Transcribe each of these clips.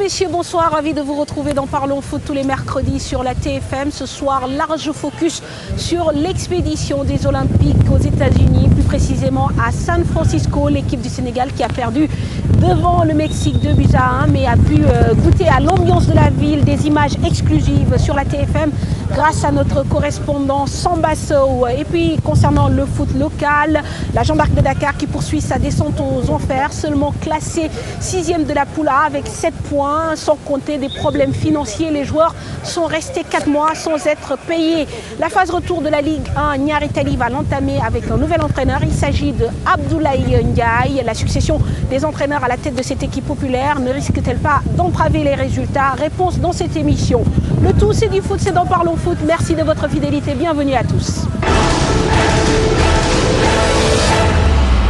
messieurs, bonsoir. Ravi de vous retrouver dans Parlons Foot tous les mercredis sur la TFM. Ce soir, large focus sur l'expédition des Olympiques aux États-Unis, plus précisément à San Francisco. L'équipe du Sénégal qui a perdu devant le Mexique 2-1, mais a pu goûter à l'ambiance de la ville, des images exclusives sur la TFM grâce à notre correspondant Samba Sow. Et puis, concernant le foot local, la Jeanne d'Arc de Dakar qui poursuit sa descente aux enfers, seulement classée 6e de la poule A avec 7 points, sans compter des problèmes financiers. Les joueurs sont restés 4 mois sans être payés. La phase retour de la Ligue 1, Niary Tally va l'entamer avec un nouvel entraîneur. Il s'agit de Abdoulaye Ndiaye. La succession des entraîneurs à la tête de cette équipe populaire ne risque-t-elle pas d'entraver les résultats? Réponse dans cette émission. Le tout, c'est du foot, c'est dans Parlons Foot. Merci de votre fidélité. Bienvenue à tous.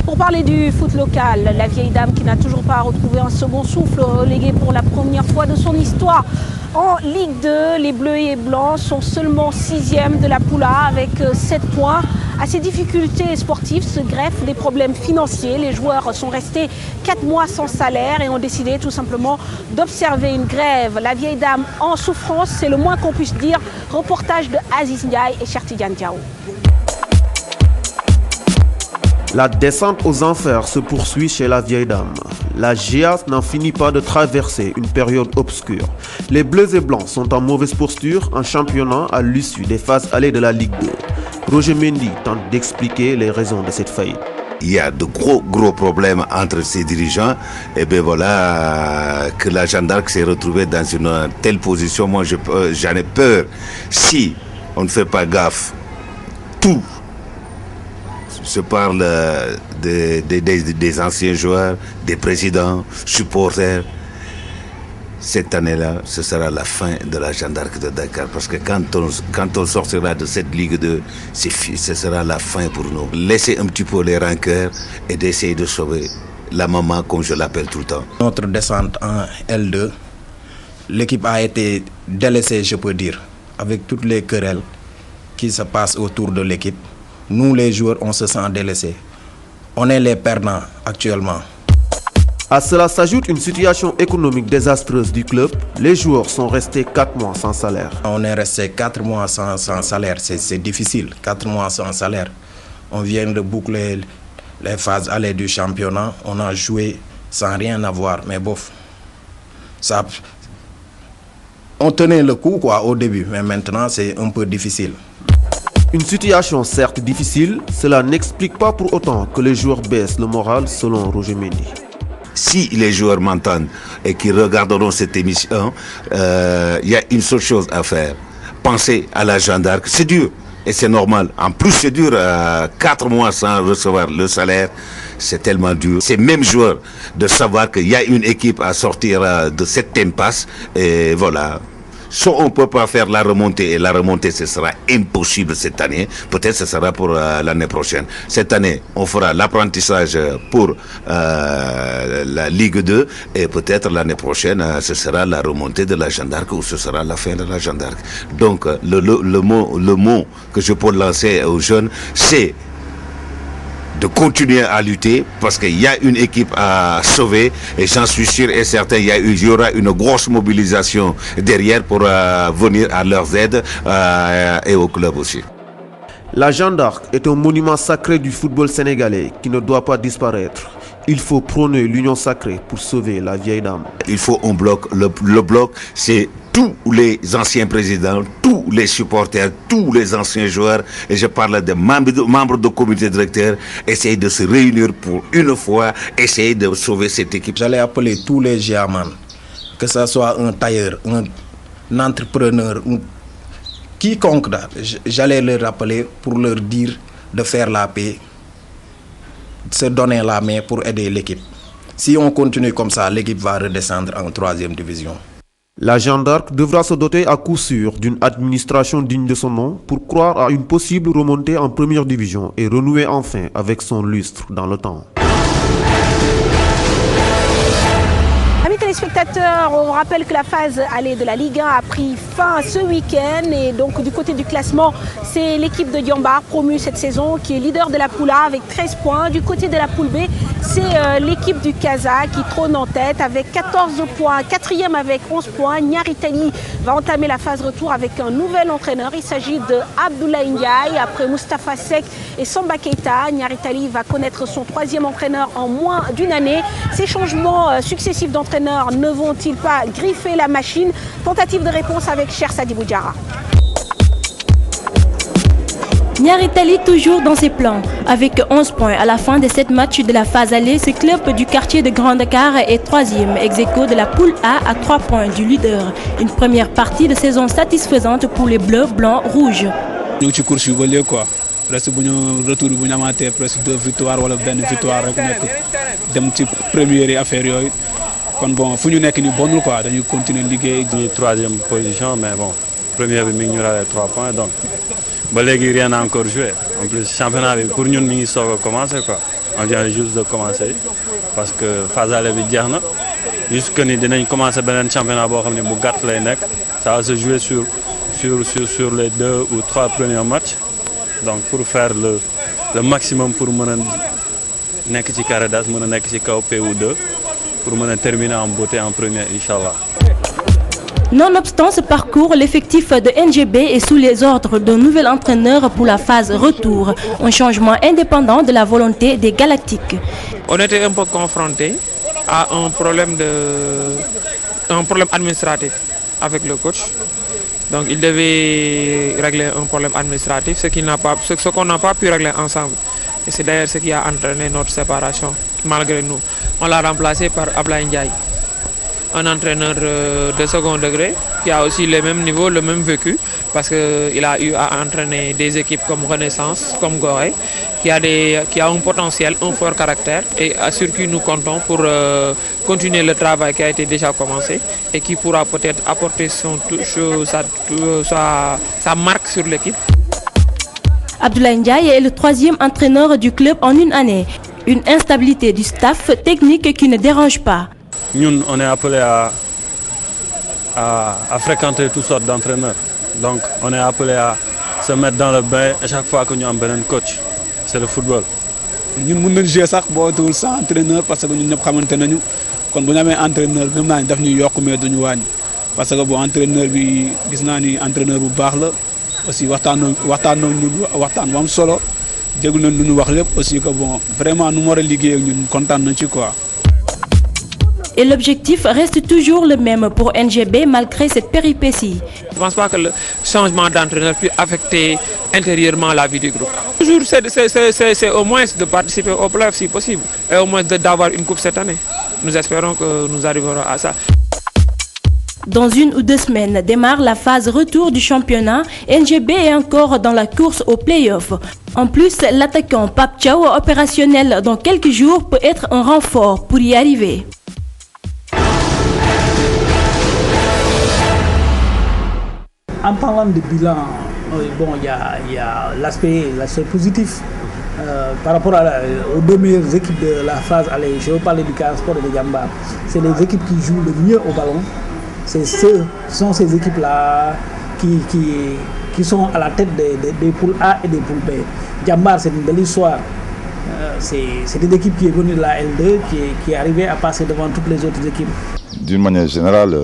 Pour parler du foot local, la vieille dame qui n'a toujours pas retrouvé un second souffle, reléguée pour la première fois de son histoire en Ligue 2, les Bleus et Blancs sont seulement 6e de la poule A avec 7 points. À ces difficultés sportives se greffent des problèmes financiers. Les joueurs sont restés 4 mois sans salaire et ont décidé tout simplement d'observer une grève. La vieille dame en souffrance, c'est le moins qu'on puisse dire. Reportage de Aziz Ndiaye et Cheikh Tidiane Diao. La descente aux enfers se poursuit chez la vieille dame. La GIA n'en finit pas de traverser une période obscure. Les Bleus et Blancs sont en mauvaise posture en championnat à l'issue des phases allées de la Ligue 2. Roger Mendy tente d'expliquer les raisons de cette faillite. Il y a de gros problèmes entre ces dirigeants. Et bien voilà que la Jeanne d'Arc s'est retrouvée dans une telle position. Moi, j'en ai peur. Si on ne fait pas gaffe, tout. Je parle des anciens joueurs, des présidents, supporters. Cette année-là, ce sera la fin de la Jeanne d'Arc de Dakar. Parce que quand on sortira de cette Ligue 2, ce sera la fin pour nous. Laissez un petit peu les rancœurs et d'essayer de sauver la maman, comme je l'appelle tout le temps. Notre descente en L2, l'équipe a été délaissée, je peux dire, avec toutes les querelles qui se passent autour de l'équipe. Nous, les joueurs, on se sent délaissés. On est les perdants actuellement. À cela s'ajoute une situation économique désastreuse du club. Les joueurs sont restés 4 mois sans salaire. On est resté 4 mois sans salaire. C'est difficile, 4 mois sans salaire. On vient de boucler les phases allées du championnat. On a joué sans rien avoir. Mais bof, on tenait le coup au début. Mais maintenant, c'est un peu difficile. Une situation certes difficile, cela n'explique pas pour autant que les joueurs baissent le moral selon Roger Mendy. Si les joueurs m'entendent et qui regarderont cette émission, il y a une seule chose à faire. Pensez à la Jeanne d'Arc. C'est dur et c'est normal. En plus, c'est dur 4 mois sans recevoir le salaire. C'est tellement dur. Ces mêmes joueurs de savoir qu'il y a une équipe à sortir de cette impasse. Et voilà. Soit on ne peut pas faire la remontée, et la remontée ce sera impossible cette année, peut-être ce sera pour l'année prochaine. Cette année, on fera l'apprentissage pour la Ligue 2 et peut-être l'année prochaine, ce sera la remontée de la Jeanne d'Arc ou ce sera la fin de la Jeanne d'Arc. Donc le mot que je peux lancer aux jeunes, c'est de continuer à lutter parce qu'il y a une équipe à sauver et j'en suis sûr et certain il y aura une grosse mobilisation derrière pour venir à leurs aides et au club aussi. La Jeanne d'Arc est un monument sacré du football sénégalais qui ne doit pas disparaître. Il faut prôner l'union sacrée pour sauver la vieille dame. Il faut un bloc. Le bloc, c'est tous les anciens présidents, tous les supporters, tous les anciens joueurs, et je parle des membres de comité directeur, essayer de se réunir pour une fois, essayer de sauver cette équipe. J'allais appeler tous les GIAMAN, que ce soit un tailleur, un entrepreneur, quiconque, j'allais leur rappeler pour leur dire de faire la paix, de se donner la main pour aider l'équipe. Si on continue comme ça, l'équipe va redescendre en 3e division. La Jeanne d'Arc devra se doter à coup sûr d'une administration digne de son nom pour croire à une possible remontée en 1re division et renouer enfin avec son lustre dans le temps. Amis téléspectateurs, téléspectateurs, on rappelle que la phase allée de la Ligue 1 a pris fin ce week-end. Et donc du côté du classement, c'est l'équipe de Diambar promue cette saison qui est leader de la poule A avec 13 points. Du côté de la poule B, c'est l'équipe du Casa qui trône en tête avec 14 points. Quatrième avec 11 points. Niary Tally va entamer la phase retour avec un nouvel entraîneur. Il s'agit de Abdoulaye Ndiaye. Après Moustapha Seck et Samba Keita, Niary Tally va connaître son troisième entraîneur en moins d'une année. Ces changements successifs d'entraîneurs ne vont-ils pas griffer la machine? Tentative de réponse avec Cher Sadibou Diarra. Niary Tally toujours dans ses plans. Avec 11 points à la fin de 7 matchs de la phase allée, ce club du quartier de Grand Dakar est troisième ex-aequo de la poule A à 3 points du leader. Une première partie de saison satisfaisante pour les bleus, blancs, rouges. Nous ci course yu ba léegi quoi presque bu ñu retour bu ñu amaatee presque 2 victoires wala benn victoire rek nekk dem ci première yi affaire yooyu kon bon fu ñu nekk ni bonul quoi dañuy continuer liggéey. Ñu troisième position mais bon première bi mi ngi ñu rawee 3 points donc ba léegi rien n'a encore joué en plus championnat bi pour ñun mi ngi soog a commencer quoi on vient juste de commencer parce que phase aller bi jeex na juste que ni dinañ commencer beneen championnat boo xam ne bu gàtt lay nekk ça va se jouer sur les 2 ou 3 premiers matchs donc pour faire le maximum pour mën a nekk ci carré d'as mën a nekk ci kaw PO2 pour mën a terminer en beauté en première inchallah. Nonobstant ce parcours, l'effectif de NGB est sous les ordres d'un nouvel entraîneur pour la phase retour, un changement indépendant de la volonté des Galactiques. On était un peu confronté à un problème administratif avec le coach. Donc il devait régler un problème administratif, ce qu'on n'a pas pu régler ensemble. Et c'est d'ailleurs ce qui a entraîné notre séparation, malgré nous. On l'a remplacé par Abdoulaye Ndiaye, un entraîneur de second degré qui a aussi le même niveau, le même vécu, parce qu'il a eu à entraîner des équipes comme Renaissance, comme Gorée, qui a un potentiel, un fort caractère et sur qui nous comptons pour continuer le travail qui a été déjà commencé et qui pourra peut-être apporter sa marque sur l'équipe. Abdoulaye Ndiaye est le troisième entraîneur du club en une année. Une instabilité du staff technique qui ne dérange pas. Nous, on est appelé à fréquenter toutes sortes d'entraîneurs. Donc, on est appelé à se mettre dans le bain à chaque fois que nous avons un coach. C'est le football. Nous pouvons jouer sans entraîneur parce que nous savons que nous avons un entraîneur qui nous fait parce que bon entraîneur bi gis naa ni entraîneur bu baax la aussi waxtaan wam solo déglu na lu ñu wax lépp aussi que bon vraiment nu mu war a liggéey ak ñun kontaan nañ ci quoi. Et l'objectif reste toujours le même pour NGB malgré cette péripétie. Je ne pense pas que le changement d'entraîneur puisse affecter intérieurement la vie du groupe. Toujours c'est au moins de participer au play si possible et au moins d'avoir une coupe cette année. Nous espérons que nous arriverons à ça. Dans 1 ou 2 semaines démarre la phase retour du championnat. NGB est encore dans la course aux playoffs. En plus, l'attaquant Pape Thiaw, opérationnel dans quelques jours, peut être un renfort pour y arriver. En parlant de bilan, bon, il y a l'aspect positif. Par rapport aux 2 meilleures équipes de la phase allez, je veux parler du Casa Sport et de Diambar. C'est les équipes qui jouent le mieux au ballon. Ce sont ces équipes-là qui sont à la tête des poules A et des poules B. Diambar, c'est une belle histoire. C'est une équipe qui est venue de la L2, qui est arrivée à passer devant toutes les autres équipes. D'une manière générale,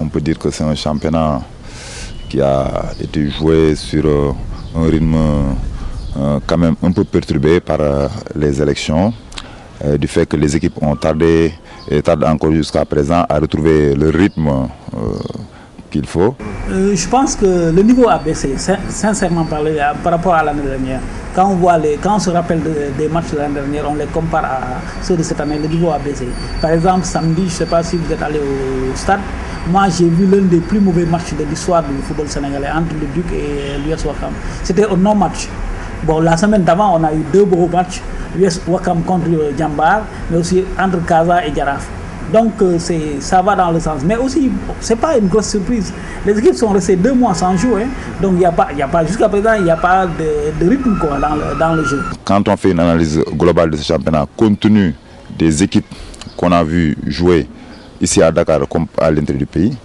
on peut dire que c'est un championnat qui a été joué sur un rythme quand même un peu perturbé par les élections, du fait que les équipes ont tardé et tardent encore jusqu'à présent à retrouver le rythme qu'il faut. Je pense que le niveau a baissé, sincèrement parlé, par rapport à l'année dernière. Quand on se rappelle des matchs de l'année dernière, on les compare à ceux de cette année, le niveau a baissé. Par exemple, samedi, je ne sais pas si vous êtes allé au stade, moi j'ai vu l'un des plus mauvais matchs de l'histoire du football sénégalais entre le Duc et l'US Ouakam. C'était un non-match. Bon, la semaine d'avant, on a eu 2 beaux matchs, l'US Ouakam contre Diambar, mais aussi entre Casa et Jaraaf. Donc ça va dans le sens. Mais aussi, ce n'est pas une grosse surprise. Les équipes sont restées 2 mois sans jouer. Donc il y a pas jusqu'à présent, il n'y a pas de rythme quoi, dans le jeu. Quand on fait une analyse globale de ce championnat, compte tenu des équipes qu'on a vues jouer ici à Dakar comme à l'intérieur du pays,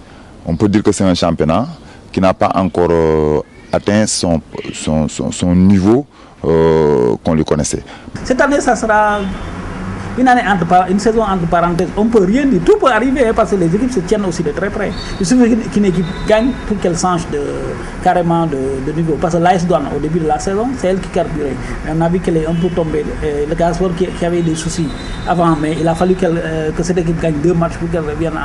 on peut dire que c'est un championnat qui n'a pas encore atteint son niveau qu'on lui connaissait. Cette année, ça sera une saison entre parenthèses. On ne peut rien dire, tout peut arriver parce que les équipes se tiennent aussi de très près. Il suffit qu'une équipe gagne pour qu'elle change carrément de niveau. Parce que l'AS Douanes, au début de la saison, c'est elle qui carburait. On a vu qu'elle est un peu tombée. Le Gasport qui avait des soucis avant, mais il a fallu que cette équipe gagne 2 matchs pour qu'elle revienne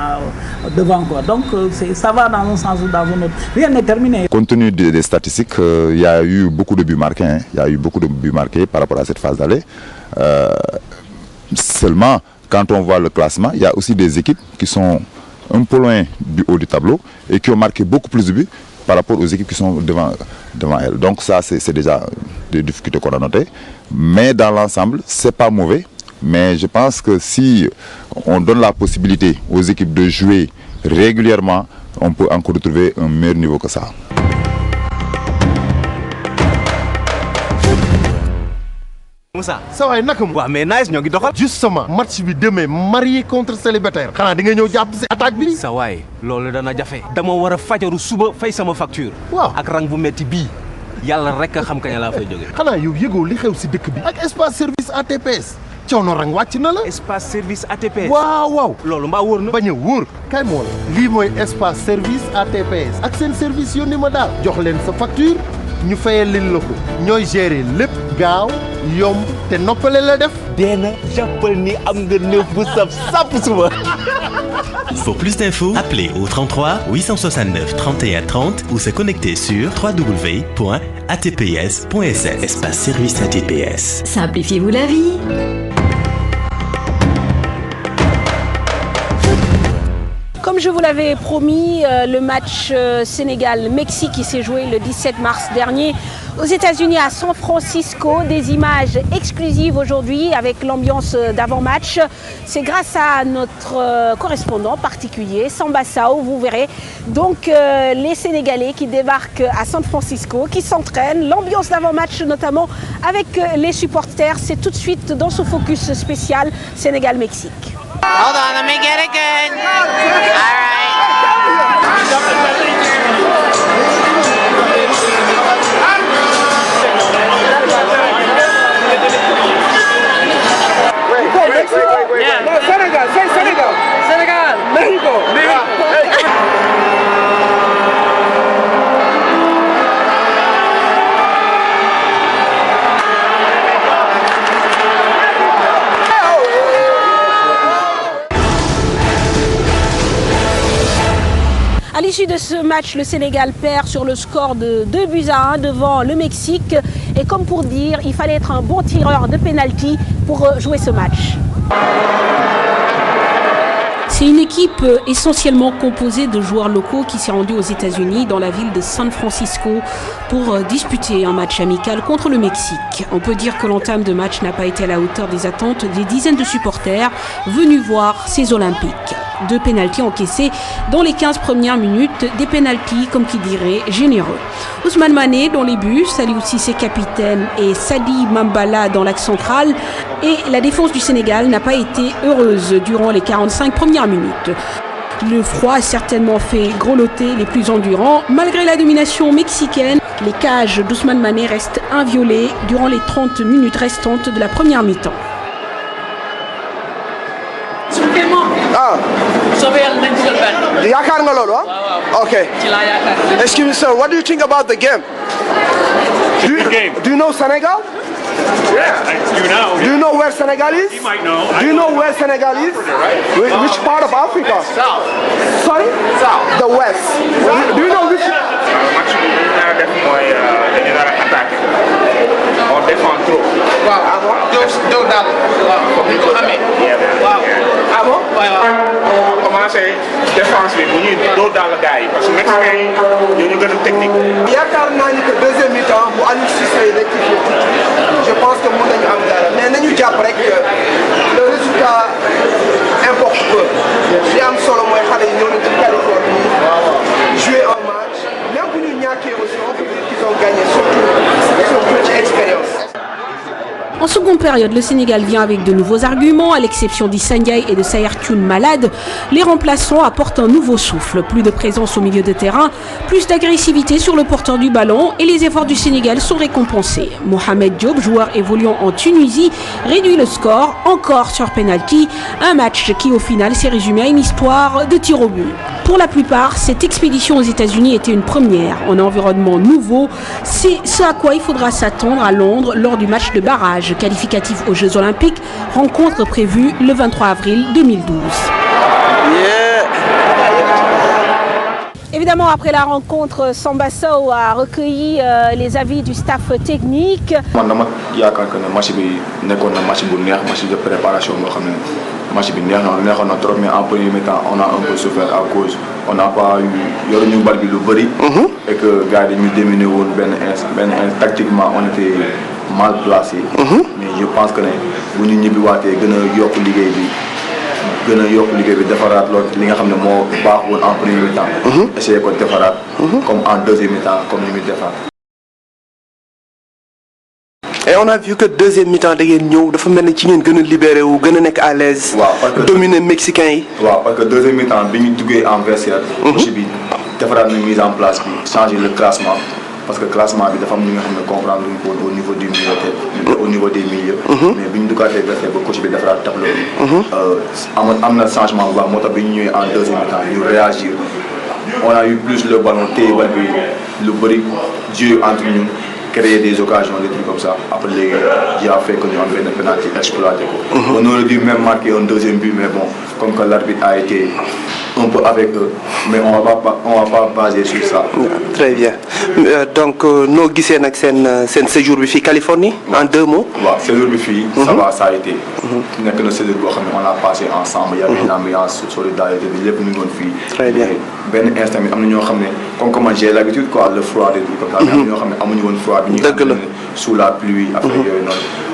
devant. Quoi. Donc ça va dans un sens ou dans un autre. Rien n'est terminé. Compte tenu des statistiques, il y a eu beaucoup de buts marqués. Hein. Il y a eu beaucoup de buts marqués par rapport à cette phase d'aller. Seulement, quand on voit le classement, il y a aussi des équipes qui sont un peu loin du haut du tableau et qui ont marqué beaucoup plus de buts par rapport aux équipes qui sont devant elles. Donc ça, c'est déjà des difficultés qu'on a notées. Mais dans l'ensemble, c'est pas mauvais. Mais je pense que si on donne la possibilité aux équipes de jouer régulièrement, on peut encore retrouver un meilleur niveau que ça. Moussa sa waay naka mu. waaw mais nice ñoo ngi doxal. justement match bi demain marié contre célibataire. xanaa di nga ñëw jàpp si attaque bi. sa waay loolu dana jafe. dama war a fajaru suba fay sama facture. waaw ak rang bu metti bii yàlla rek a xam kañ laa fay jógee. xanaa yow yëgoo li xew si dëkk bi. ak espace service ATPS. coono rang wàcc na la. espace service ATPS. waaw waaw. loolu mbaa wóor na. bañ a wóor kay moo la. lii mooy espace service ATPS. ak seen service yónni ma daal. jox leen sa facture. ñu fayal leen la ko ñooy gérer lépp gaaw yomb te noppale la def. deena jàppal ni am nga neuf bu saf sàpp suba. Pour plus d'infos, appelez au 33 869 31 30 ou se connecter sur www.atps.sn. Espace service ATPS. Simplifiez-vous la vie. Comme je vous l'avais promis, le match Sénégal-Mexique qui s'est joué le 17 mars dernier aux États-Unis à San Francisco. Des images exclusives aujourd'hui avec l'ambiance d'avant-match. C'est grâce à notre correspondant particulier, Samba Sao, vous verrez. Donc les Sénégalais qui débarquent à San Francisco, qui s'entraînent. L'ambiance d'avant-match notamment avec les supporters. C'est tout de suite dans ce focus spécial Sénégal-Mexique. Hold on, let me get it good. All Wait. Yeah. No, Senegal. Say Senegal. Senegal. Mexico. À l'issue de ce match, le Sénégal perd sur le score de 2-1 devant le Mexique. Et comme pour dire, il fallait être un bon tireur de pénalty pour jouer ce match. C'est une équipe essentiellement composée de joueurs locaux qui s'est rendue aux États-Unis dans la ville de San Francisco pour disputer un match amical contre le Mexique. On peut dire que l'entame de match n'a pas été à la hauteur des attentes des dizaines de supporters venus voir ces Olympiques. 2 pénaltys encaissés dans les 15 premières minutes, des pénaltys comme qui dirait généreux. Ousmane Mané dans les buts, Saliou Cissé capitaine et Sadi Mambala dans l'axe central. Et la défense du Sénégal n'a pas été heureuse durant les 45 premières minutes. Le froid a certainement fait grelotter les plus endurants. Malgré la domination mexicaine, les cages d'Ousmane Mané restent inviolées durant les 30 minutes restantes de la première mi-temps. Yaakaar nga loolu ah? Okay. Excuse me, sir. What do you think about the game? Do you know Senegal? Yeah, I do now. Do you know where Senegal is? You might know. Do you know where Senegal is? Which part of Africa? South. Sorry? South. The West. Do you know which? Match bi ñu nar a def mooy dañu nar a attaquer. On défend trop. Waaw. Ah bon? Doo daal. Waaw. Comme ni ko xamee. Waaw. Ah bon? waaw. Commencé défense bi bu ñuy doo daal gars yi parce que mexicain yi ñoo ñu gën a technique. Yaakaar naa ni que deuxième mi-temps bu Aliou Cissé rectifié je pense que mën nañu am dara mais nañu jàpp rek le résultat importe peu. li am solo mooy xale yi ñëw nañu ci Californie jouer un match même bu ñu ñàkkee aussi on peut dire qu'ils ont gagné surtout ci expérience. En seconde période, le Sénégal vient avec de nouveaux arguments, à l'exception d'Issa Ndiaye et de Sayer Thioune malades. Les remplaçants apportent un nouveau souffle, plus de présence au milieu de terrain, plus d'agressivité sur le porteur du ballon et les efforts du Sénégal sont récompensés. Mohamed Diop, joueur évoluant en Tunisie, réduit le score encore sur penalty, un match qui au final s'est résumé à une histoire de tir au but. Pour la plupart, cette expédition aux États-Unis était une première, en environnement nouveau. C'est ce à quoi il faudra s'attendre à Londres lors du match de barrage qualificatif aux Jeux Olympiques, rencontre prévue le 23 avril 2012. Évidemment, après la rencontre, Samba Sow a recueilli les avis du staff technique. Man dama yaakaar que ne match bi nekkoon na match bu neex, match de préparation boo xam ne match bi neexoon na trop, mais en premier mi-temps on a un peu souffert à cause on n'a pas eu yoruñu bal bi lu bëri. Et que gars yi dañu dominé woon benn tactiquement on était mal placé. Mais je pense que ne bu ñu ñibbiwaatee gën a yokk liggéey bi defaraat loolu li nga xam ne moo baax woon en premier mi-temps. Essayer ko defaraat. Comme en deuxième mi-temps comme ni muy defaat. Et on a vu que deuxième mi-temps da ngeen ñëw dafa mel ni ci ngeen gën a libéré wu gën a nekk à l'aise. waaw parce que dominer mexicain yi. waaw parce que deuxième mi-temps bi ñu duggee en vestiaire. coach bi defaraat na mise en place bi changer le classement. Parce que classement bi dafa am li nga xam ne comprendre luñ ko au niveau du milieu au niveau des milieux. Mais bi ñu duggaatee vestiaire ba coach bi defaraat tableau bi. am na changement bu baax moo tax bi ñu ñëwee en deuxième mi-temps ñu réagir on a eu plus le ballon téye bal bi lu bëri jeu entre ñun. Créer des occasions, des trucs comme ça. Après, il a fait que nous avons un penalty exploité. On aurait dû même marquer un deuxième but, mais bon, comme que l'arbitre a été un peu avec eux, mais on va pas baser sur ça. Très bien. Donc, nous avons un séjour en Californie, en 2 mots. Oui, séjour en ça va, ça a été. On a passé ensemble, il y avait une ambiance, solidarité, très bien. Ben instant, comme j'ai l'habitude, le froid et tout comme ça, mais froid, sous la pluie,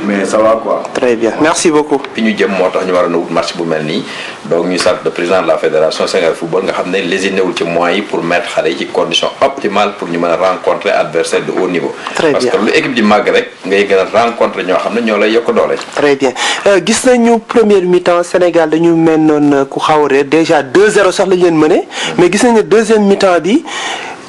mais ça va quoi. Très bien, merci beaucoup. Puis nous avons un match pour Melni, donc nous sommes le président de la fédération Sénégal Football, nous avons lésiné les moyens pour mettre les conditions optimales pour nous rencontrer adversaires de haut niveau. Très parce bien. Que l'équipe du Maghreb, nous avons rencontré Très bien. Gis nañu première mi-temps Sénégal dañu mel noonu ku xaw a déjà 2-0 sax lañ leen mené, mais gis nañu deuxième mi-temps bi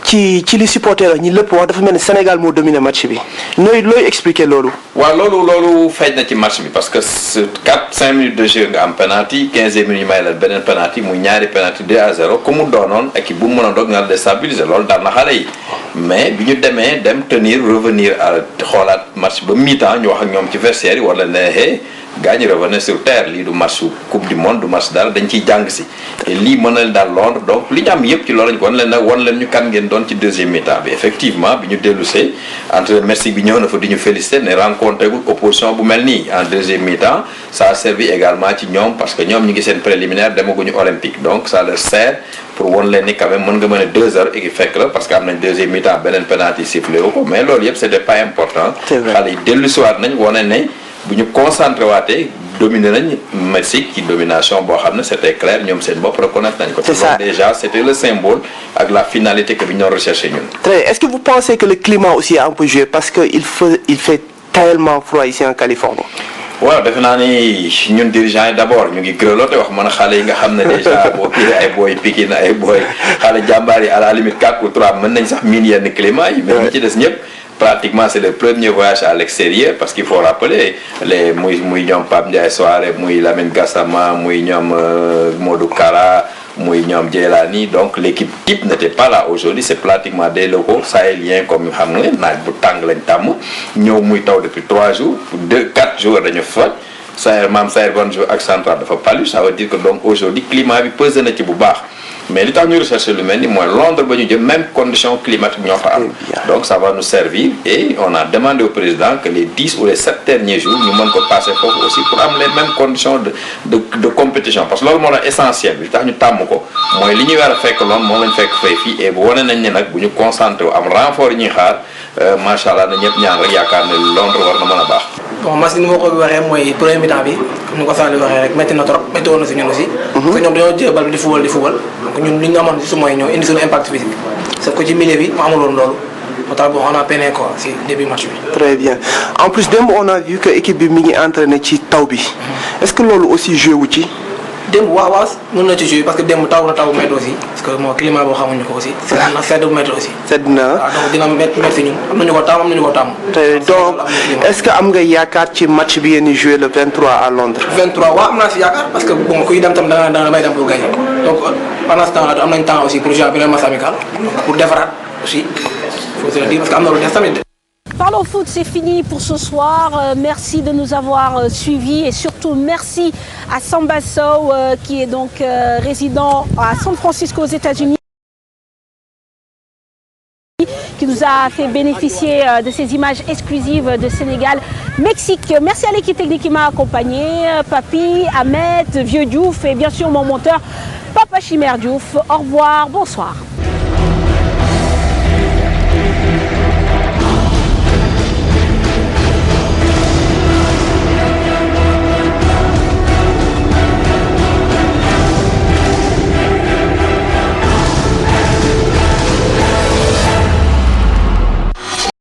ci li supporter ñi lepp wax dafa melni Sénégal moo dominé match bi looy expliquer loolu. waaw loolu feeñ na ci match bi parce que 4-5 minutes de jeu nga am penalty 15e minute may la beneen penalty muy ñaari penalty 2-0 ku mu doonoon équipe bu mu mën a doog nga déstabiliser loolu dal na xale yi mais bi ñu demee dem tenir revenir à xoolaat match ba mi-temps ñu wax ak ñoom ci vestiaire yi wala ne gaañ revenir sur terre lii du match coupe du monde du match dara dañ ciy jàng si te lii mën na leen daal Londres donc li ñu am yëpp ci loolu lañ ko wan leen ñu kan ngeen doon ci deuxième mi-temps bi effectivement bi ñu dellusee entraîneur Messi bi ñëw na fa di ñu féliciter ne rencontré gul opposition bu mel nii en deuxième mi-temps ça a servi également ci ñoom parce que ñoom ñu ngi seen préliminaire demaguñu olympique donc ça leur sert pour wan leen ni quand même mën nga mën a 2-0 équipe fekk la parce que am nañ deuxième mi-temps beneen penalty sifflé wu ko mais loolu yëpp c'était pas important xale yi dellusiwaat nañ wane ne bu ñu concentré waatee dominé nañ Mexique ci domination boo xam ne c'était clair ñoom seen bopp reconnaître nañ ko. C'est ça. Déjà c'était le symbole avec la finalité que bi ñu doon recherché ñun. Très. Est-ce que vous pensez que le climat aussi a un peu joué parce que il fait tellement froid ici en Californie? waaw defe naa ni ñun dirigeants yi d'abord ñu ngi grelotté wax mën a xale yi nga xam ne déjà boo kii ay booy Pikine ay booy xale jàmbaar yi à la limite 4 ou 3 mën nañ sax miin yenn climat yi mais ñi ci des ñëpp. Pratiquement c'est le premier voyage à l'extérieur parce qu'il faut rappeler les muy ñoom Pape Ndiaye Soare muy Lamine Gassama muy ñoom Modou Kara muy ñoom Djeylani donc l'équipe type n'était pas là aujourd'hui c'est pratiquement des locaux sahéliens comme ñu xam nga naaj bu tàng lañ tàmm ñëw muy taw depuis 3 jours 4 jours dañu faj Saër maam Saër bon jour ak central dafa palu ça veut dire que donc aujourd'hui climat bi pesé na ci bu baax mais li tax ñu recherché lu mel ni mooy Londres ba ñu jëm même condition climatique ñoo fa am donc ça va nous servir et on a demandé au président que les 10 ou les 7 derniers jours ñu mën ko passer foofu aussi pour am les mêmes conditions de compétition parce que loolu moo la essentiel bi li tax ñu tàmm ko mooy li ñuy war a fekk loon moom lañ fekk fay fii et bu wane nañ ne nag bu ñu concentré wu am renfort yi ñuy xaar macha allah na ñëpp ñaan rek yaakaar ne Londres war na mën a baax. bon match ni ma ko waxee mooy premier mi-temps bi ni ko Sall waxee rek métti na trop métti woon na si ñun aussi. parce que ñoom dañoo jël bal bi di football donc ñun li ñu amoon si mooy ñoo indi suñu impact physique. parce que ci milieu bi mu amul woon loolu Bon, on a peiné quoi, c'est début match. Très bien. En plus, on a vu que l'équipe est entraînée ci taw bi. Est-ce que l'on aussi joué aussi? Waaw mën na ci jouer parce que taw météo aussi parce que mo climat bo xamuñu ko aussi c'est na sedd météo aussi donc dina métti ñun am nañu ko tam donc est-ce que am nga yaakaar ci match bi yéen jouer le 23 à Londres 23 waaw am naa si yaakaar parce que bon kuy dem tam da may dem pour gagner donc pendant ce temps là am nañ temps aussi pour jouer beneen match amical pour defaraat aussi faut se le dire parce que am na lu des tamit. Parlons foot, c'est fini pour ce soir. Merci de nous avoir suivis et surtout merci à Samba Sow qui est donc résident à San Francisco aux États-Unis, qui nous a fait bénéficier de ces images exclusives de Sénégal-Mexique. Merci à l'équipe technique qui m'a accompagné, Papi, Ahmed, Vieux Diouf et bien sûr mon monteur Papa Chimère Diouf. Au revoir, bonsoir.